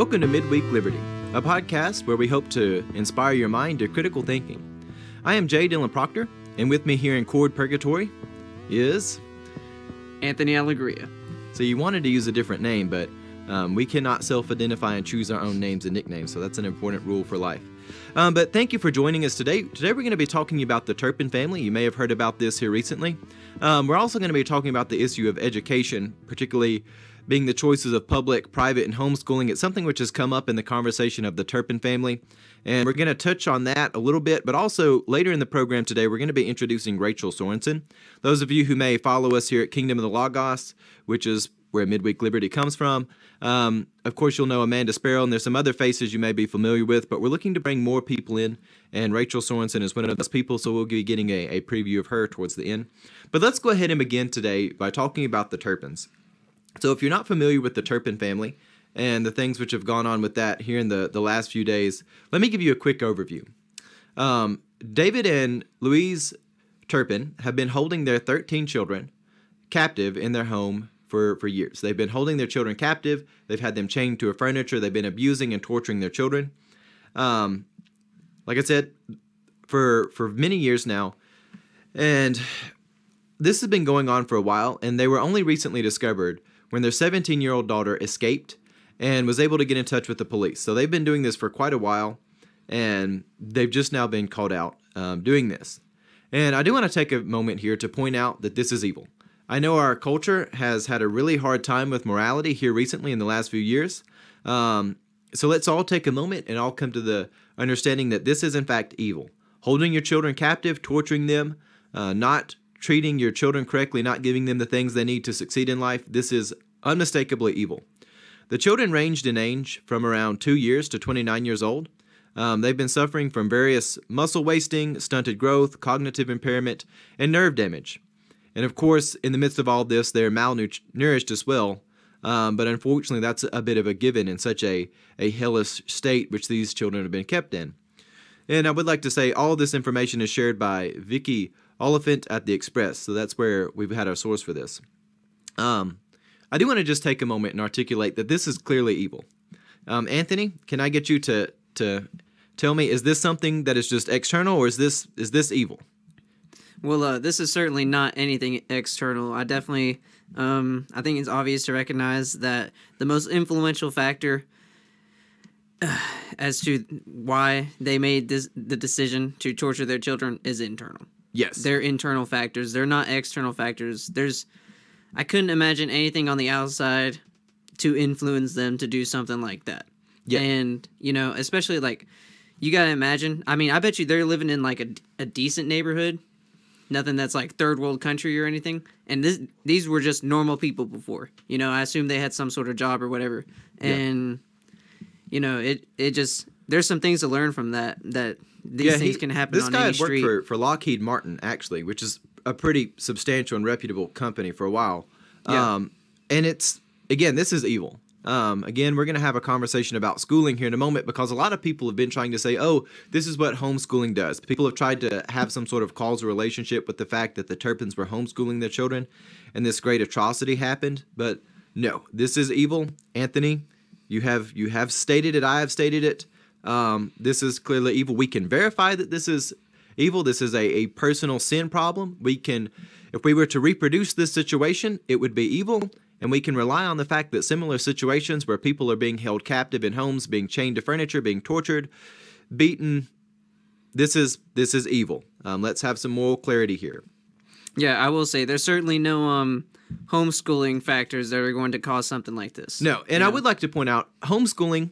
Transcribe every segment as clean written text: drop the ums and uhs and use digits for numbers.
Welcome to Midweek Liberty, a podcast where we hope to inspire your mind to critical thinking. I am J. Dylan Proctor, and with me here in Chord Purgatory is Anthony Alegria. So you wanted to use a different name, but we cannot self-identify and choose our own names and nicknames, so that's an important rule for life. But thank you for joining us today. Today we're going to be talking about the Turpin family. You may have heard about this here recently. We're also going to be talking about the issue of education, particularly being the choices of public, private, and homeschooling. It's something which has come up in the conversation of the Turpin family, and we're going to touch on that a little bit, but also later in the program today, we're going to be introducing Rachel Sorensen. Those of you who may follow us here at Kingdom of the Logos, which is where Midweek Liberty comes from, of course you'll know Amanda Sparrow, and there's some other faces you may be familiar with, but we're looking to bring more people in, and Rachel Sorensen is one of those people, so we'll be getting a preview of her towards the end. But let's go ahead and begin today by talking about the Turpins. So if you're not familiar with the Turpin family and the things which have gone on with that here in the last few days, let me give you a quick overview. David and Louise Turpin have been holding their 13 children captive in their home for years. They've been holding their children captive. They've had them chained to a furniture. They've been abusing and torturing their children. Like I said, for many years now. And this has been going on for a while, and they were only recently discovered when their 17-year-old daughter escaped and was able to get in touch with the police. So they've been doing this for quite a while, and they've just now been called out doing this. And I do want to take a moment here to point out that this is evil. I know our culture has had a really hard time with morality here recently in the last few years. So let's all take a moment and all come to the understanding that this is in fact evil. Holding your children captive, torturing them, not treating your children correctly, not giving them the things they need to succeed in life, this is unmistakably evil. The children ranged in age from around 2 years to 29 years old. They've been suffering from various muscle wasting, stunted growth, cognitive impairment, and nerve damage. And of course, in the midst of all this, they're malnourished as well. But unfortunately, that's a bit of a given in such a hellish state which these children have been kept in. And I would like to say all of this information is shared by Vicky Oliphant at the Express, so that's where we've had our source for this. I do want to just take a moment and articulate that this is clearly evil. Anthony, can I get you to tell me, is this something that is just external, or is this evil? Well, this is certainly not anything external. I definitely, I think it's obvious to recognize that the most influential factor as to why they made the decision to torture their children is internal. Yes. They're internal factors. They're not external factors. I couldn't imagine anything on the outside to influence them to do something like that. Yeah. And, especially, you got to imagine, I bet you they're living in, a decent neighborhood. Nothing that's, third world country or anything. And these were just normal people before. I assume they had some sort of job or whatever. And, it just, there's some things to learn from that these things can happen on any street. This guy had worked for Lockheed Martin, actually, which is a pretty substantial and reputable company for a while. Yeah. And it's, again, this is evil. Again, we're going to have a conversation about schooling here in a moment, because a lot of people have been trying to say, oh, this is what homeschooling does. People have tried to have some sort of causal relationship with the fact that the Turpins were homeschooling their children and this great atrocity happened. But no, this is evil. Anthony, you have stated it. I have stated it. This is clearly evil. We can verify that this is evil. This is a personal sin problem. If we were to reproduce this situation, it would be evil. And we can rely on the fact that similar situations where people are being held captive in homes, being chained to furniture, being tortured, beaten, this is evil. Let's have some moral clarity here. Yeah, I will say there's certainly no homeschooling factors that are going to cause something like this. No, and I would like to point out, homeschooling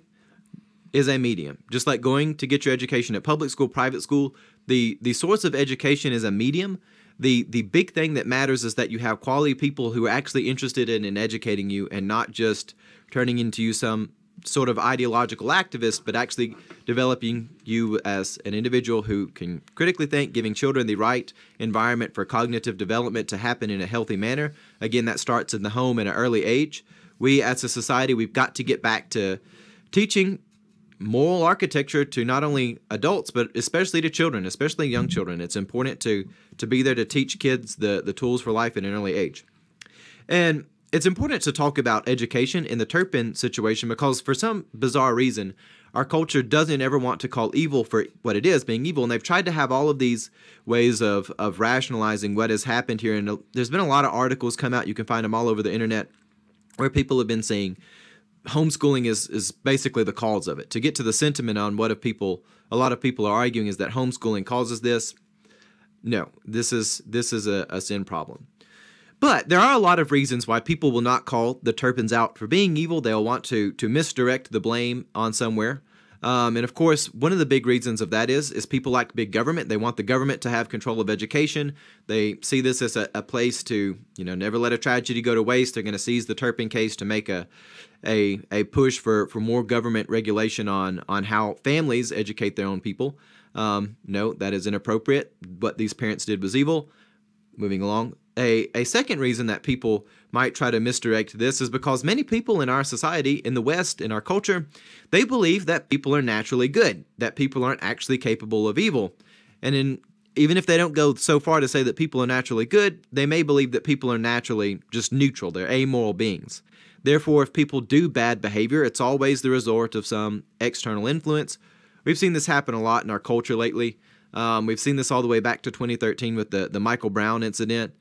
is a medium. Just like going to get your education at public school, private school, the source of education is a medium. The big thing that matters is that you have quality people who are actually interested in educating you, and not just turning into you some sort of ideological activist, but actually developing you as an individual who can critically think, giving children the right environment for cognitive development to happen in a healthy manner. Again, that starts in the home at an early age. We as a society, we've got to get back to teaching moral architecture to not only adults, but especially to children, especially young children. It's important to be there to teach kids the tools for life at an early age. And it's important to talk about education in the Turpin situation because for some bizarre reason, our culture doesn't ever want to call evil for what it is, being evil. And they've tried to have all of these ways of rationalizing what has happened here. And there's been a lot of articles come out. You can find them all over the internet where people have been saying homeschooling is basically the cause of it. To get to the sentiment on what a lot of people are arguing is that homeschooling causes this. No, this is a sin problem. But there are a lot of reasons why people will not call the Turpins out for being evil. They'll want to misdirect the blame on somewhere. And of course, one of the big reasons of that is people like big government. They want the government to have control of education. They see this as a place to, never let a tragedy go to waste. They're going to seize the Turpin case to make a push for more government regulation on how families educate their own people. No, that is inappropriate. What these parents did was evil. Moving along. A second reason that people might try to misdirect this is because many people in our society, in the West, in our culture, they believe that people are naturally good, that people aren't actually capable of evil. And even if they don't go so far to say that people are naturally good, they may believe that people are naturally just neutral. They're amoral beings. Therefore, if people do bad behavior, it's always the result of some external influence. We've seen this happen a lot in our culture lately. We've seen this all the way back to 2013 with the Michael Brown incident.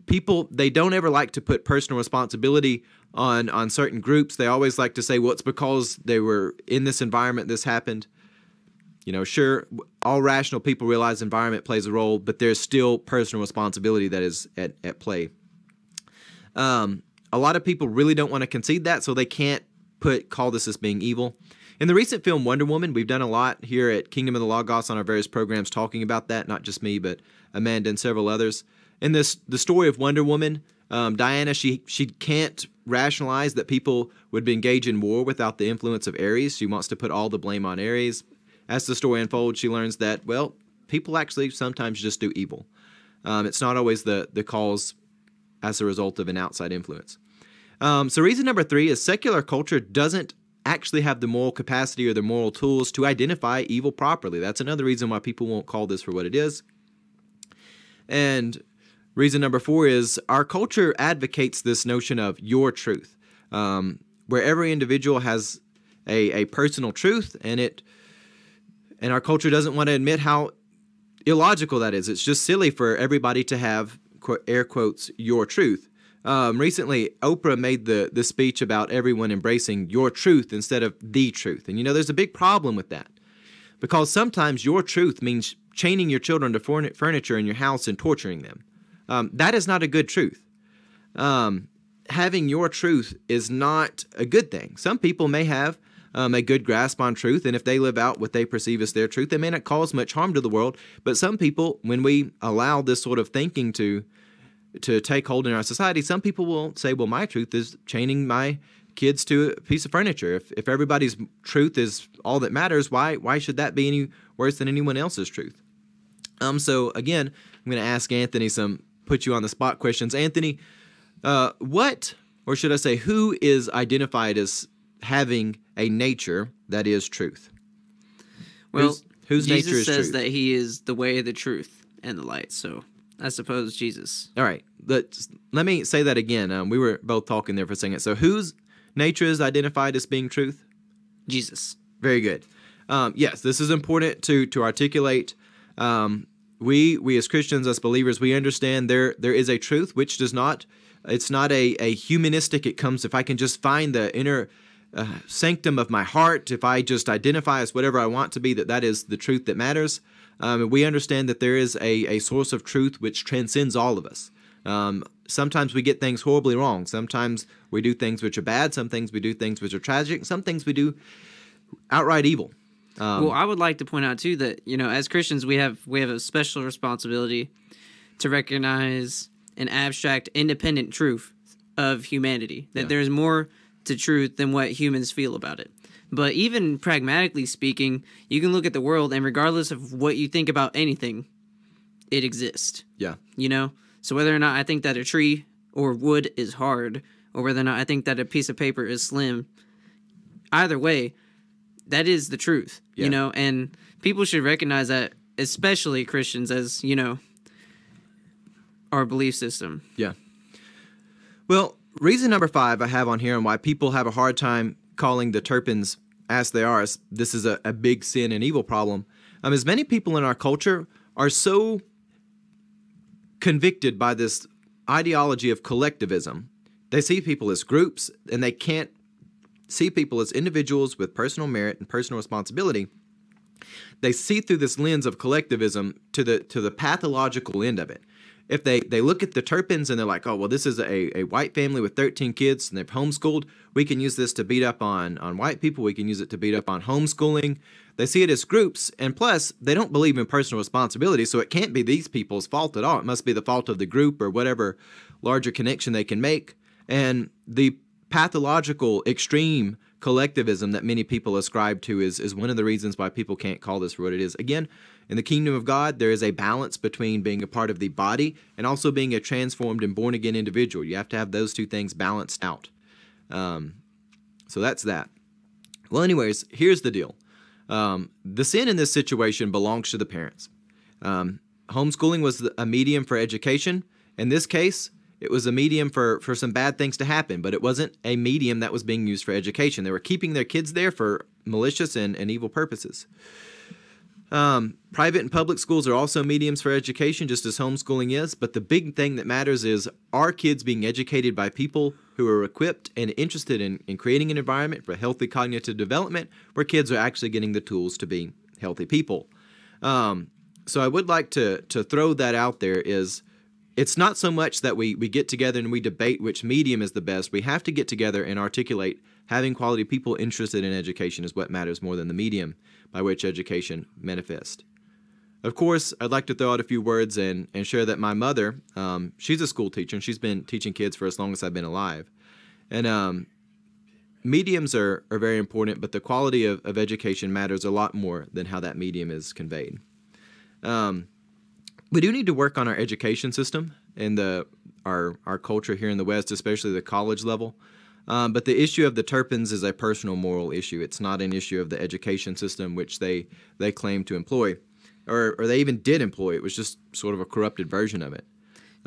People, they don't ever like to put personal responsibility on certain groups. They always like to say, well, it's because they were in this environment this happened. Sure, all rational people realize environment plays a role, but there's still personal responsibility that is at play. A lot of people really don't want to concede that, so they can't call this as being evil. In the recent film Wonder Woman, we've done a lot here at Kingdom of the Logos on our various programs talking about that, not just me, but Amanda and several others. In the story of Wonder Woman, Diana, she can't rationalize that people would engage in war without the influence of Ares. She wants to put all the blame on Ares. As the story unfolds, she learns that, well, people actually sometimes just do evil. It's not always the cause as a result of an outside influence. So reason number 3 is secular culture doesn't actually have the moral capacity or the moral tools to identify evil properly. That's another reason why people won't call this for what it is. And reason number 4 is our culture advocates this notion of your truth, where every individual has a personal truth, and our culture doesn't want to admit how illogical that is. It's just silly for everybody to have, air quotes, your truth. Recently, Oprah made the speech about everyone embracing your truth instead of the truth. And there's a big problem with that. Because sometimes your truth means chaining your children to furniture in your house and torturing them. That is not a good truth. Having your truth is not a good thing. Some people may have a good grasp on truth, and if they live out what they perceive as their truth, they may not cause much harm to the world. But some people, when we allow this sort of thinking to take hold in our society, some people will say, well, my truth is chaining my kids to a piece of furniture. If everybody's truth is all that matters, why should that be any worse than anyone else's truth? So again, I'm going to ask Anthony put you on the spot questions. Anthony, what, or should I say, who is identified as having a nature that is truth? Well, whose nature is Jesus says truth? that he is the way, the truth, and the light. So I suppose Jesus. All right. Let me say that again. We were both talking there for a second. So whose nature is identified as being truth? Jesus. Very good. Yes, this is important to articulate. We as Christians, as believers, we understand there is a truth which does not, it's not a humanistic, it comes, if I can just find the inner sanctum of my heart, if I just identify as whatever I want to be, that is the truth that matters. We understand that there is a source of truth which transcends all of us. Sometimes we get things horribly wrong. Sometimes we do things which are bad. Some things we do things which are tragic. Some things we do outright evil. Well, I would like to point out too that as Christians we have a special responsibility to recognize an abstract, independent truth of humanity. That there is more to truth than what humans feel about it. But even pragmatically speaking, you can look at the world, and regardless of what you think about anything, it exists. Yeah. So whether or not I think that a tree or wood is hard, or whether or not I think that a piece of paper is slim, either way, that is the truth, and people should recognize that, especially Christians, as, our belief system. Yeah. Well, reason number 5 I have on here and why people have a hard time calling the Turpins as they are, as this is a big sin and evil problem, is many people in our culture are so convicted by this ideology of collectivism. They see people as groups, and they can't see people as individuals with personal merit and personal responsibility. They see through this lens of collectivism to the pathological end of it. If they look at the Turpins and they're like, oh, well, this is a white family with 13 kids and they've homeschooled, we can use this to beat up on white people, we can use it to beat up on homeschooling. They see it as groups, and plus, they don't believe in personal responsibility, so it can't be these people's fault at all. It must be the fault of the group or whatever larger connection they can make. And the pathological, extreme collectivism that many people ascribe to is one of the reasons why people can't call this for what it is. Again, in the kingdom of God, there is a balance between being a part of the body and also being a transformed and born-again individual. You have to have those two things balanced out. So that's that. Well, anyways, here's the deal. The sin in this situation belongs to the parents. Homeschooling was a medium for education. In this case, it was a medium for some bad things to happen, but it wasn't a medium that was being used for education. They were keeping their kids there for malicious and evil purposes. Private and public schools are also mediums for education, just as homeschooling is, but the big thing that matters is, are kids being educated by people who are equipped and interested in creating an environment for healthy cognitive development where kids are actually getting the tools to be healthy people? So I would like to throw that out there is, it's not so much that we get together and we debate which medium is the best. We have to get together and articulate having quality people interested in education is what matters more than the medium by which education manifests. Of course, I'd like to throw out a few words and share that my mother, she's a school teacher, and she's been teaching kids for as long as I've been alive. And mediums are very important, but the quality of education matters a lot more than how that medium is conveyed. We do need to work on our education system and our culture here in the West, especially the college level. But the issue of the Turpins is a personal moral issue. It's not an issue of the education system, which they claim to employ, or they even did employ. It was just sort of a corrupted version of it.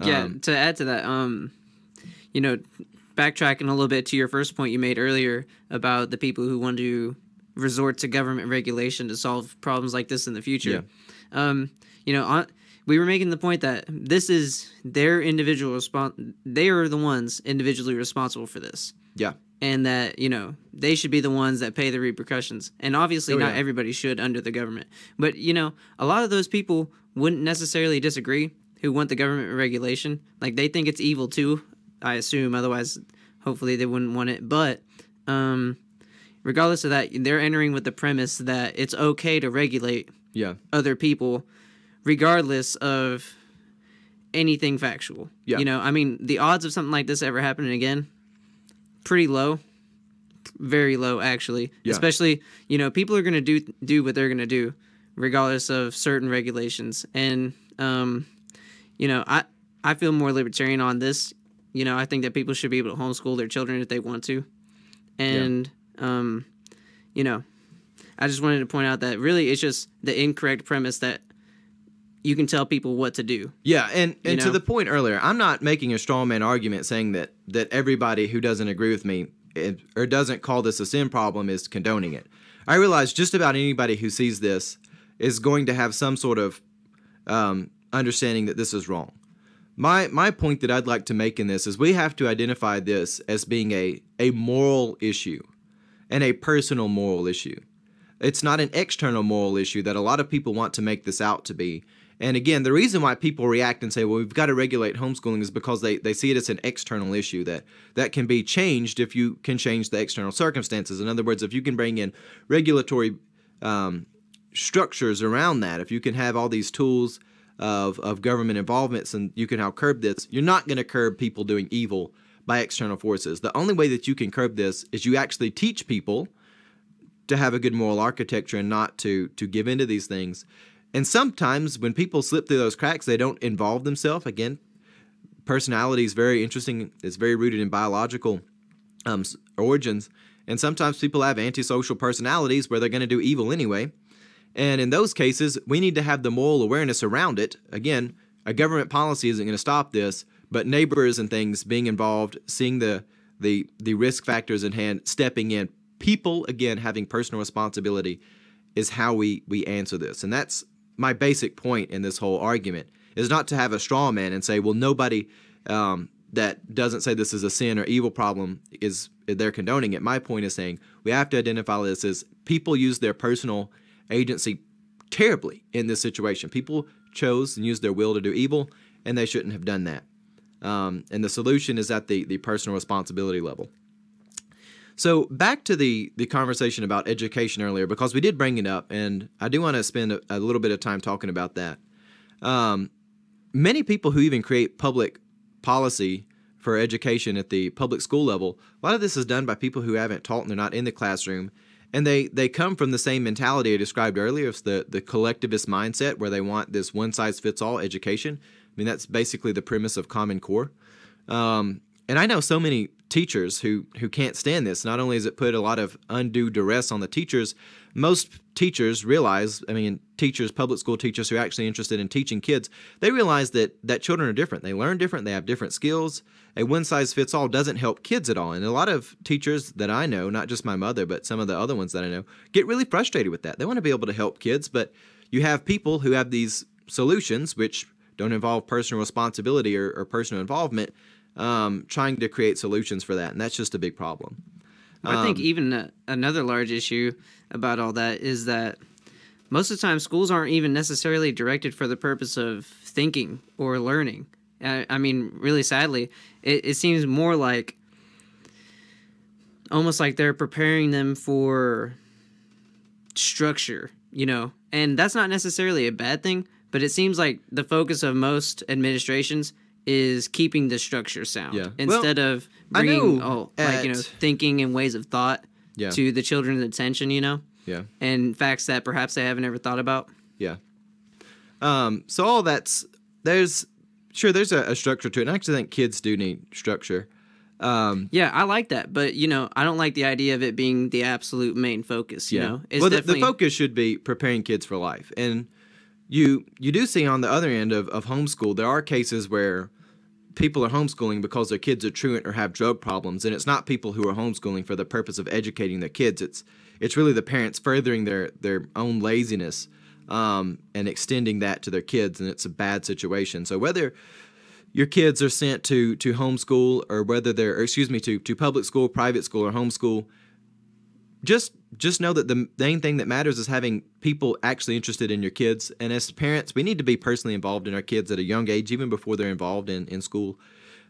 Yeah, to add to that, backtracking a little bit to your first point you made earlier about the people who want to resort to government regulation to solve problems like this in the future. Yeah. We were making the point that this is their individual they are the ones individually responsible for this. Yeah. And that, they should be the ones that pay the repercussions. And obviously not everybody should under the government. But, a lot of those people wouldn't necessarily disagree who want the government regulation. Like, they think it's evil too, I assume. Otherwise, hopefully they wouldn't want it. But regardless of that, they're entering with the premise that it's okay to regulate other people regardless of anything factual. Yeah. The odds of something like this ever happening again, pretty low. Very low, actually. Yeah. Especially, people are going to do what they're going to do regardless of certain regulations. And, I feel more libertarian on this. I think that people should be able to homeschool their children if they want to. And, I just wanted to point out that really it's just the incorrect premise that you can tell people what to do. Yeah, and to the point earlier, I'm not making a straw man argument saying that everybody who doesn't agree with me or doesn't call this a sin problem is condoning it. I realize just about anybody who sees this is going to have some sort of understanding that this is wrong. My point that I'd like to make in this is we have to identify this as being a moral issue and a personal moral issue. It's not an external moral issue that a lot of people want to make this out to be. And again, the reason why people react and say, well, we've got to regulate homeschooling is because they see it as an external issue that can be changed if you can change the external circumstances. In other words, if you can bring in regulatory structures around that, if you can have all these tools of government involvements and you can help curb this, you're not going to curb people doing evil by external forces. The only way that you can curb this is you actually teach people to have a good moral architecture and not to give into these things. And sometimes when people slip through those cracks, they don't involve themselves. Again, personality is very interesting. It's very rooted in biological origins. And sometimes people have antisocial personalities where they're going to do evil anyway. And in those cases, we need to have the moral awareness around it. Again, a government policy isn't going to stop this, but neighbors and things being involved, seeing the risk factors in hand, stepping in, people again having personal responsibility is how we answer this. And that's my basic point in this whole argument, is not to have a straw man and say, well, nobody that doesn't say this is a sin or evil problem they're condoning it. My point is saying we have to identify this as people use their personal agency terribly in this situation. People chose and used their will to do evil, and they shouldn't have done that. And the solution is at the personal responsibility level. So back to the conversation about education earlier, because we did bring it up, and I do want to spend a little bit of time talking about that. Many people who even create public policy for education at the public school level, a lot of this is done by people who haven't taught and they're not in the classroom, and they come from the same mentality I described earlier. It's the collectivist mindset where they want this one-size-fits-all education. I mean, that's basically the premise of Common Core. And I know so many teachers who can't stand this. Not only has it put a lot of undue duress on the teachers, most teachers realize, teachers, public school teachers who are actually interested in teaching kids, they realize that children are different. They learn different. They have different skills. A one-size-fits-all doesn't help kids at all. And a lot of teachers that I know, not just my mother, but some of the other ones that I know, get really frustrated with that. They want to be able to help kids, but you have people who have these solutions, which don't involve personal responsibility or personal involvement, trying to create solutions for that, and that's just a big problem. I think even another large issue about all that is that most of the time schools aren't even necessarily directed for the purpose of thinking or learning. I mean, really sadly, it seems more like almost like they're preparing them for structure, and that's not necessarily a bad thing, but it seems like the focus of most administrations is keeping the structure sound instead of bringing thinking and ways of thought to the children's attention, and facts that perhaps they haven't ever thought about. So all there's a structure to it, and I actually think kids do need structure. I like that, but I don't like the idea of it being the absolute main focus. It's well, the focus should be preparing kids for life, and you do see on the other end of homeschool, there are cases where people are homeschooling because their kids are truant or have drug problems, and it's not people who are homeschooling for the purpose of educating their kids. It's really the parents furthering their own laziness and extending that to their kids, and it's a bad situation. So whether your kids are sent to homeschool or whether to public school, private school, or homeschool, just know that the main thing that matters is having people actually interested in your kids. And as parents, we need to be personally involved in our kids at a young age, even before they're involved in school.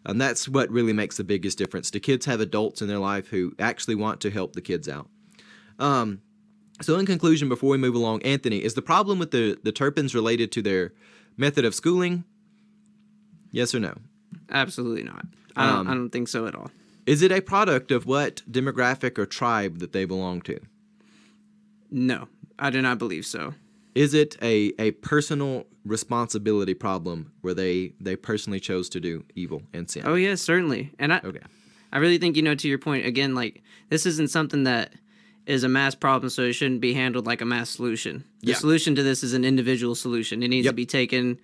And that's what really makes the biggest difference. Do kids have adults in their life who actually want to help the kids out? So in conclusion, before we move along, Anthony, is the problem with the Turpins related to their method of schooling? Yes or no? Absolutely not. I don't think so at all. Is it a product of what demographic or tribe that they belong to? No, I do not believe so. Is it a personal responsibility problem where they personally chose to do evil and sin? Oh, yes, certainly. And I really think, to your point, again, like, this isn't something that is a mass problem, so it shouldn't be handled like a mass solution. The solution to this is an individual solution. It needs to be taken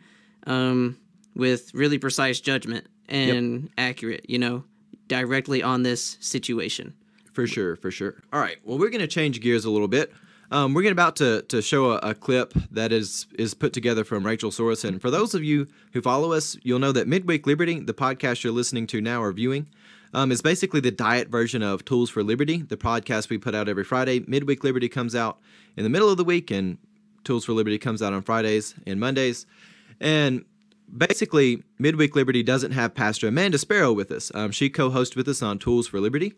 with really precise judgment and accurate, directly on this situation. For sure. All right, well, we're going to change gears a little bit. We're about to show a clip that is put together from Rachel Sorensen. For those of you who follow us, you'll know that Midweek Liberty, the podcast you're listening to now or viewing, is basically the diet version of Tools for Liberty, the podcast we put out every Friday. Midweek Liberty comes out in the middle of the week, and Tools for Liberty comes out on Fridays and Mondays. And basically, Midweek Liberty doesn't have Pastor Amanda Sparrow with us. She co-hosts with us on Tools for Liberty.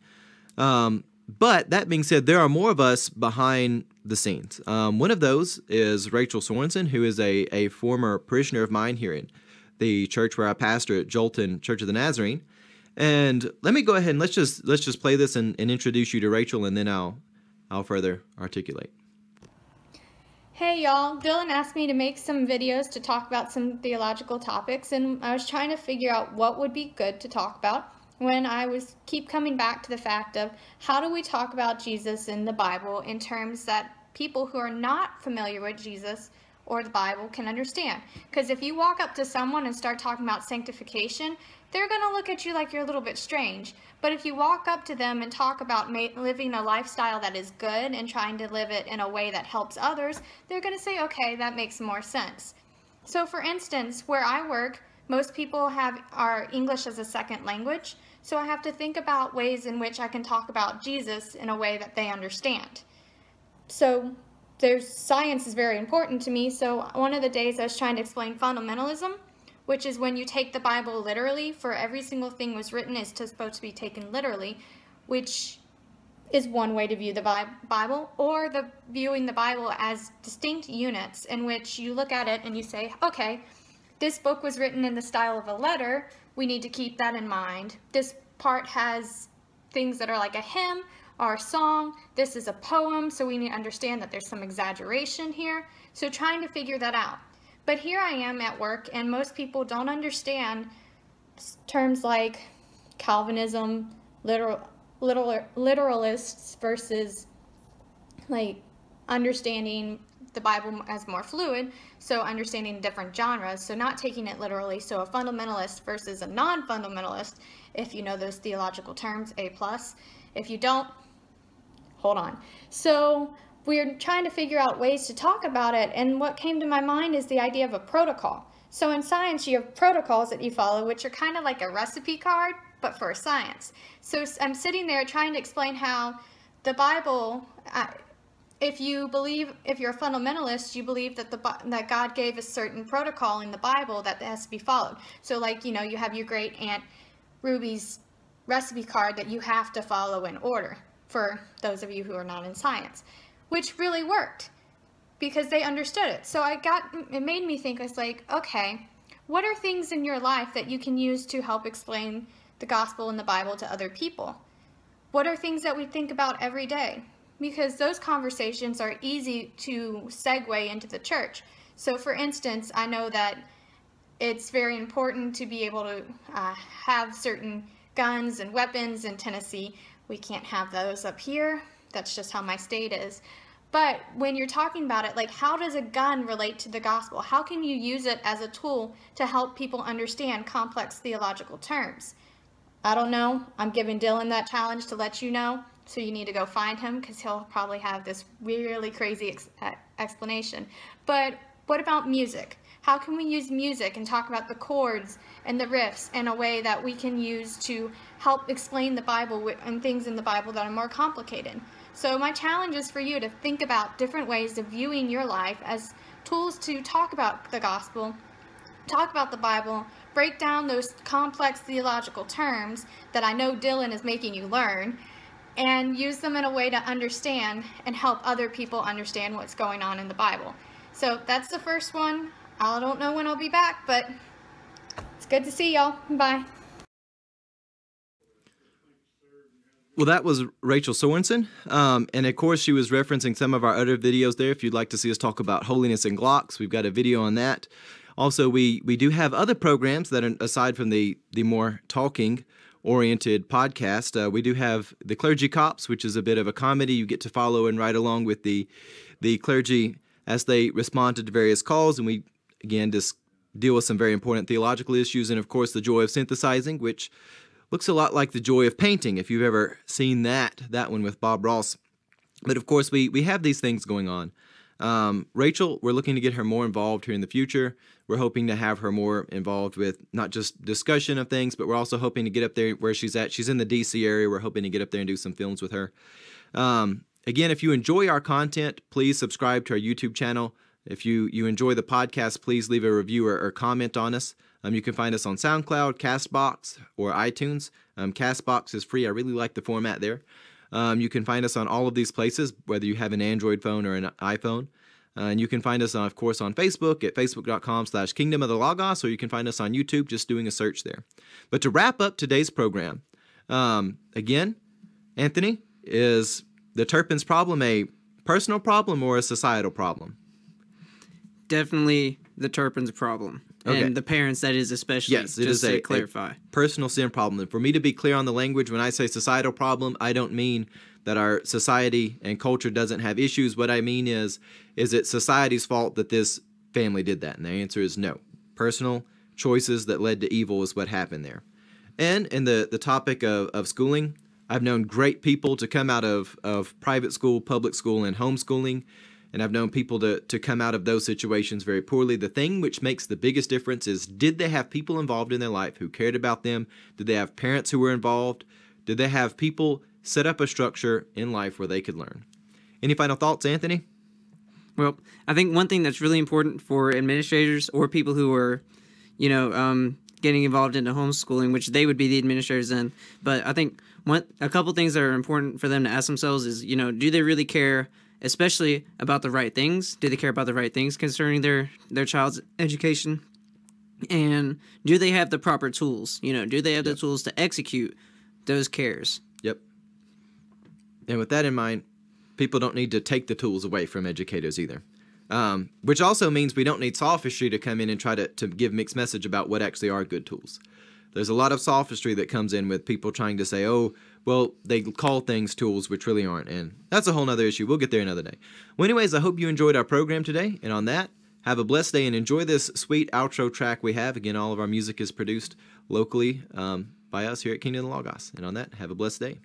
But that being said, there are more of us behind the scenes. One of those is Rachel Sorensen, who is a former parishioner of mine here in the church where I pastor at Jolton Church of the Nazarene. And let me go ahead and let's just play this and introduce you to Rachel, and then I'll further articulate. Hey y'all, Dylan asked me to make some videos to talk about some theological topics, and I was trying to figure out what would be good to talk about when I keep coming back to the fact of how do we talk about Jesus in the Bible in terms that people who are not familiar with Jesus or the Bible can understand. Because if you walk up to someone and start talking about sanctification, they're going to look at you like you're a little bit strange. But if you walk up to them and talk about living a lifestyle that is good and trying to live it in a way that helps others, they're going to say, okay, that makes more sense. So for instance, where I work, most people are English as a second language. So I have to think about ways in which I can talk about Jesus in a way that they understand. So science is very important to me. So one of the days I was trying to explain fundamentalism, which is when you take the Bible literally, for every single thing was written is supposed to be taken literally, which is one way to view the Bible, or viewing the Bible as distinct units in which you look at it and you say, okay, this book was written in the style of a letter, we need to keep that in mind. This part has things that are like a hymn or a song, this is a poem, so we need to understand that there's some exaggeration here. So trying to figure that out. But here I am at work, and most people don't understand terms like Calvinism, literalists versus like understanding the Bible as more fluid, so understanding different genres, so not taking it literally. So a fundamentalist versus a non-fundamentalist, if you know those theological terms, A+. If you don't, hold on. So we're trying to figure out ways to talk about it, and what came to my mind is the idea of a protocol. So in science, you have protocols that you follow, which are kind of like a recipe card, but for science. So I'm sitting there trying to explain how the Bible, if you're a fundamentalist, you believe that God gave a certain protocol in the Bible that has to be followed. So like, you have your great Aunt Ruby's recipe card that you have to follow in order, for those of you who are not in science, which really worked because they understood it. So it made me think, I was like, okay, what are things in your life that you can use to help explain the gospel and the Bible to other people? What are things that we think about every day? Because those conversations are easy to segue into the church. So for instance, I know that it's very important to be able to have certain guns and weapons in Tennessee. We can't have those up here. That's just how my state is. But when you're talking about it, like, how does a gun relate to the gospel? How can you use it as a tool to help people understand complex theological terms? I don't know. I'm giving Dylan that challenge to let you know. So you need to go find him because he'll probably have this really crazy explanation. But what about music? How can we use music and talk about the chords and the riffs in a way that we can use to help explain the Bible and things in the Bible that are more complicated? So my challenge is for you to think about different ways of viewing your life as tools to talk about the gospel, talk about the Bible, break down those complex theological terms that I know Dylan is making you learn, and use them in a way to understand and help other people understand what's going on in the Bible. So that's the first one. I don't know when I'll be back, but it's good to see y'all. Bye. Well, that was Rachel Sorensen, and of course she was referencing some of our other videos there. If you'd like to see us talk about holiness and Glocks, we've got a video on that. Also, we do have other programs that are, aside from the more talking-oriented podcast, we do have the Clergy Cops, which is a bit of a comedy. You get to follow and ride along with the clergy as they respond to various calls, and we, again, just deal with some very important theological issues, and of course the joy of synthesizing, which looks a lot like the joy of painting, if you've ever seen that one with Bob Ross. But of course, we have these things going on. Rachel, we're looking to get her more involved here in the future. We're hoping to have her more involved with not just discussion of things, but we're also hoping to get up there where she's at. She's in the D.C. area. We're hoping to get up there and do some films with her. Again, if you enjoy our content, please subscribe to our YouTube channel. If you enjoy the podcast, please leave a review or comment on us. You can find us on SoundCloud, CastBox, or iTunes. CastBox is free. I really like the format there. You can find us on all of these places, whether you have an Android phone or an iPhone. And you can find us, of course, on Facebook at facebook.com/Kingdom of the Logos, or you can find us on YouTube just doing a search there. But to wrap up today's program, again, Anthony, is the Turpin's problem a personal problem or a societal problem? Definitely the Turpin's problem. Okay. And the parents, that is especially, yes, it just is to a clarify. Personal sin problem. And for me to be clear on the language, when I say societal problem, I don't mean that our society and culture doesn't have issues. What I mean is it society's fault that this family did that? And the answer is no. Personal choices that led to evil is what happened there. And in the topic of schooling, I've known great people to come out of private school, public school, and homeschooling. And I've known people to come out of those situations very poorly. The thing which makes the biggest difference is, did they have people involved in their life who cared about them? Did they have parents who were involved? Did they have people set up a structure in life where they could learn? Any final thoughts, Anthony? Well, I think one thing that's really important for administrators or people who are, getting involved into homeschooling, which they would be the administrators then. But I think a couple things that are important for them to ask themselves is, do they really care, especially about the right things? Do they care about the right things concerning their child's education? And do they have the proper tools? Do they have the tools to execute those cares? Yep. And with that in mind, people don't need to take the tools away from educators either. Which also means we don't need sophistry to come in and try to give mixed message about what actually are good tools. There's a lot of sophistry that comes in with people trying to say, oh, well, they call things tools which really aren't. And that's a whole nother issue. We'll get there another day. Well, anyways, I hope you enjoyed our program today. And on that, have a blessed day and enjoy this sweet outro track we have. Again, all of our music is produced locally by us here at Kingdom of the Logos. And on that, have a blessed day.